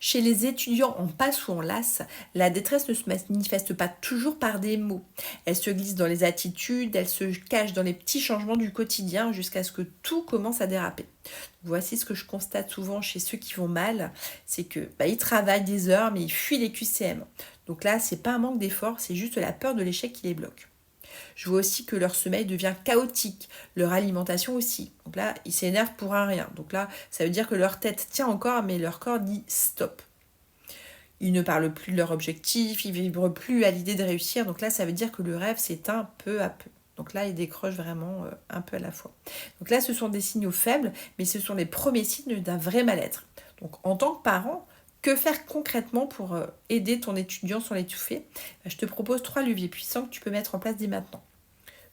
Chez les étudiants en passe ou en LAS, la détresse ne se manifeste pas toujours par des mots. Elle se glisse dans les attitudes, elle se cache dans les petits changements du quotidien jusqu'à ce que tout commence à déraper. Voici ce que je constate souvent chez ceux qui vont mal, c'est que ils travaillent des heures mais ils fuient les QCM. Donc là, c'est pas un manque d'effort, c'est juste la peur de l'échec qui les bloque. Je vois aussi que leur sommeil devient chaotique, leur alimentation aussi. Donc là, ils s'énervent pour un rien. Donc là, ça veut dire que leur tête tient encore, mais leur corps dit stop. Ils ne parlent plus de leur objectif, ils ne vibrent plus à l'idée de réussir. Donc là, ça veut dire que le rêve s'éteint peu à peu. Donc là, ils décrochent vraiment un peu à la fois. Donc là, ce sont des signaux faibles, mais ce sont les premiers signes d'un vrai mal-être. Donc en tant que parent, que faire concrètement pour aider ton étudiant sans l'étouffer? Je te propose 3 leviers puissants que tu peux mettre en place dès maintenant.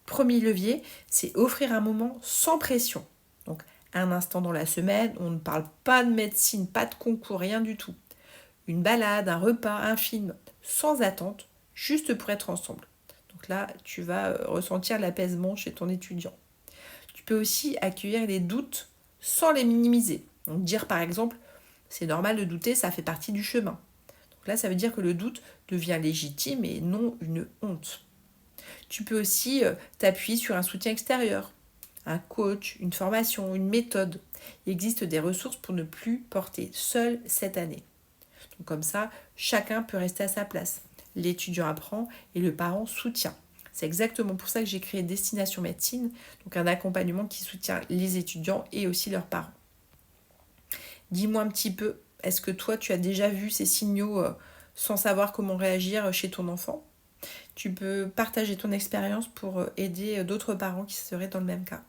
Premier levier, c'est offrir un moment sans pression. Donc un instant dans la semaine, on ne parle pas de médecine, pas de concours, rien du tout. Une balade, un repas, un film, sans attente, juste pour être ensemble. Donc là, tu vas ressentir l'apaisement chez ton étudiant. Tu peux aussi accueillir les doutes sans les minimiser. Donc dire par exemple, c'est normal de douter, ça fait partie du chemin. Donc là, ça veut dire que le doute devient légitime et non une honte. Tu peux aussi t'appuyer sur un soutien extérieur, un coach, une formation, une méthode. Il existe des ressources pour ne plus porter seul cette année. Donc comme ça, chacun peut rester à sa place. L'étudiant apprend et le parent soutient. C'est exactement pour ça que j'ai créé Destination Médecine, donc un accompagnement qui soutient les étudiants et aussi leurs parents. Dis-moi un petit peu, est-ce que toi tu as déjà vu ces signaux sans savoir comment réagir chez ton enfant? Tu peux partager ton expérience pour aider d'autres parents qui seraient dans le même cas.